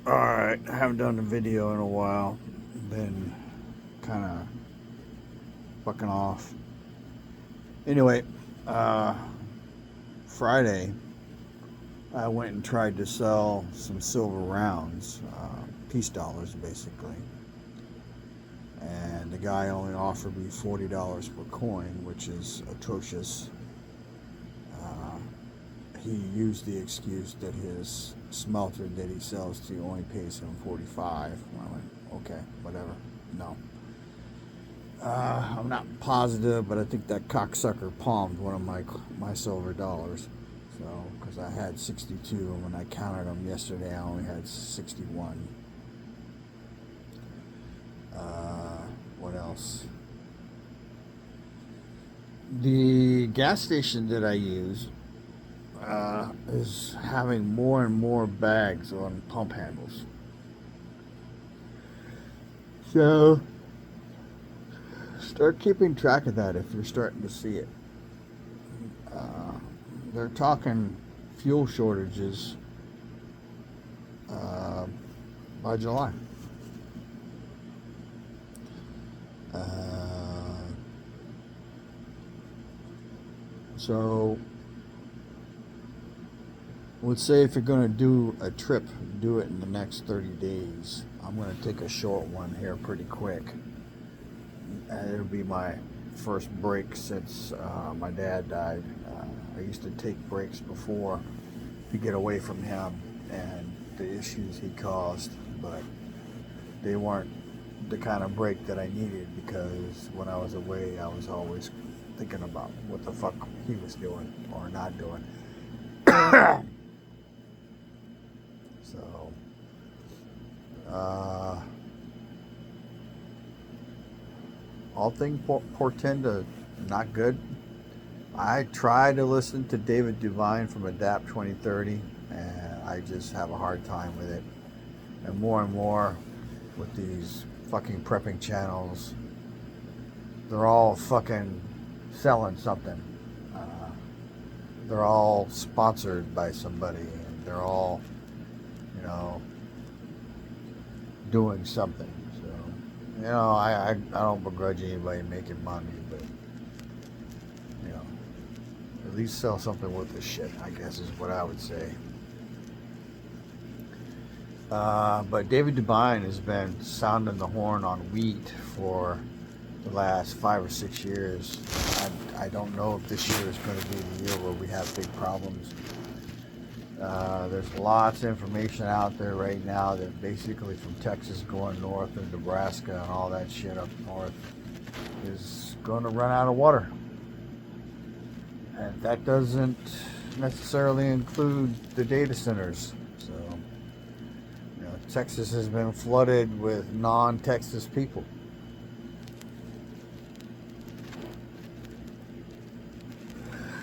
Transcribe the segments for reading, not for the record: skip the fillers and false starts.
Alright, I haven't done a video in a while. Been kind of fucking off. Anyway, uh, Friday, I went and tried to sell some silver rounds, peace dollars basically. And the guy only offered me $40 per coin, which is atrocious. Uh, he used the excuse that his smelter that he sells to only pays him 45. I went, okay, whatever. No. I'm not positive, but I think that cocksucker palmed one of my silver dollars. So, because I had 62, and when I counted them yesterday, I only had 61. What else? The gas station that I use is having more and more bags on pump handles. So, start keeping track of that if you're starting to see it. Uh, they're talking fuel shortages uh, by July. So, let's say if you're going to do a trip, do it in the next 30 days. I'm going to take a short one here pretty quick. It'll be my first break since my dad died. I used to take breaks before to get away from him and the issues he caused, but they weren't the kind of break that I needed, because when I was away, I was always thinking about what the fuck he was doing or not doing. So, all things portend to not good. I try to listen to David Devine from Adapt 2030, and I just have a hard time with it. And more with these fucking prepping channels, they're all fucking selling something. They're all sponsored by somebody, and they're all, you know, doing something. So, I don't begrudge anybody making money, but, at least sell something worth the shit, I guess is what I would say. But David Devine has been sounding the horn on wheat for the last 5 or 6 years. I don't know if this year is going to be the year where we have big problems. There's lots of information out there right now that basically from Texas going north and Nebraska and all that shit up north is going to run out of water. And that doesn't necessarily include the data centers. So, Texas has been flooded with non-Texas people.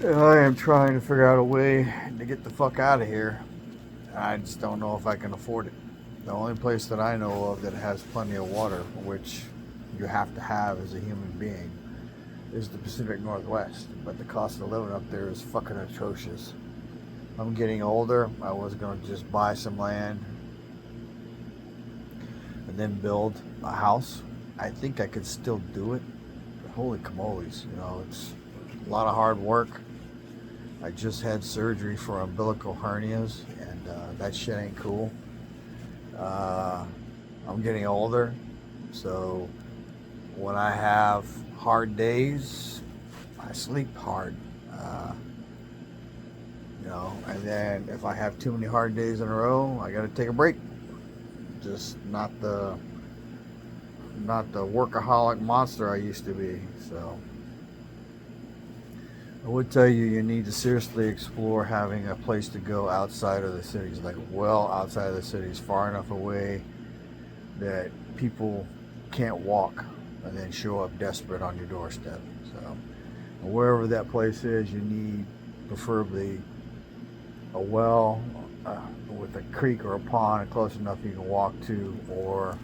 And I am trying to figure out a way to get the fuck out of here. I just don't know if I can afford it. The only place that I know of that has plenty of water, which you have to have as a human being, is the Pacific Northwest. But the cost of living up there is fucking atrocious. I'm getting older. I was going to just buy some land and then build a house. I think I could still do it. But holy camoles, it's a lot of hard work. I just had surgery for umbilical hernias, and that shit ain't cool. I'm getting older, so when I have hard days, I sleep hard. And then if I have too many hard days in a row, I gotta take a break. Just not the workaholic monster I used to be. So I would tell you, you need to seriously explore having a place to go outside of the cities, like well outside of the cities, far enough away that people can't walk and then show up desperate on your doorstep. So wherever that place is, you need preferably a well with a creek or a pond close enough you can walk to, or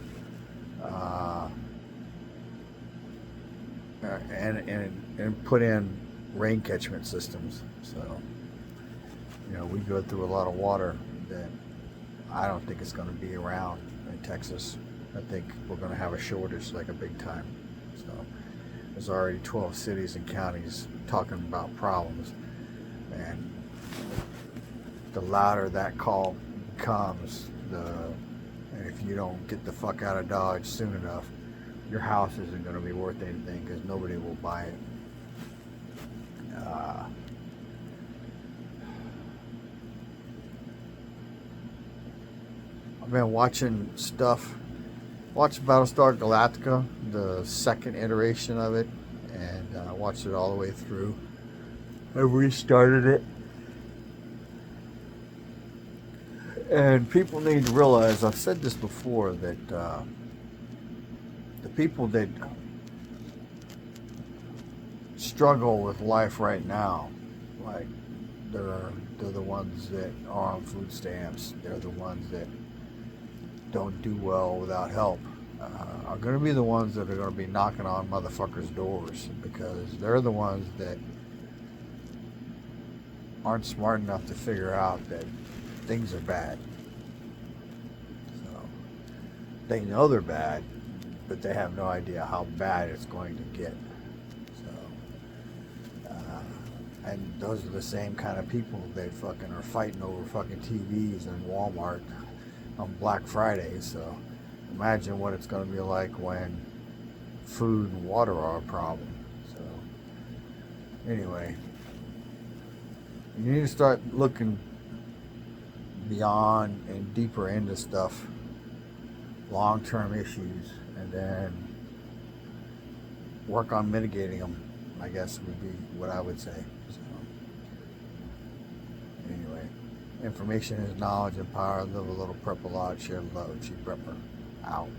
and put in rain catchment systems. So we go through a lot of water that I don't think it's going to be around in Texas. I think we're going to have a shortage like a big time. So there's already 12 cities and counties talking about problems, and the louder that call becomes, and if you don't get the fuck out of Dodge soon enough, your house isn't going to be worth anything because nobody will buy it. I've been watching stuff. Watched Battlestar Galactica, the second iteration of it, and I watched it all the way through. I restarted it. And people need to realize, I've said this before, that the people that struggle with life right now, like they're the ones that are on food stamps, they're the ones that don't do well without help, are going to be the ones that are going to be knocking on motherfuckers' doors, because they're the ones that aren't smart enough to figure out that things are bad. So they know they're bad, but they have no idea how bad it's going to get. So, and those are the same kind of people that fucking are fighting over fucking TVs in Walmart on Black Friday. So imagine what it's going to be like when food and water are a problem. So anyway, you need to start looking beyond and deeper into stuff, long-term issues, and then work on mitigating them, I guess would be what I would say. So anyway, information is knowledge and power. Live a little, prep a lot, share love. Chief Prepper out.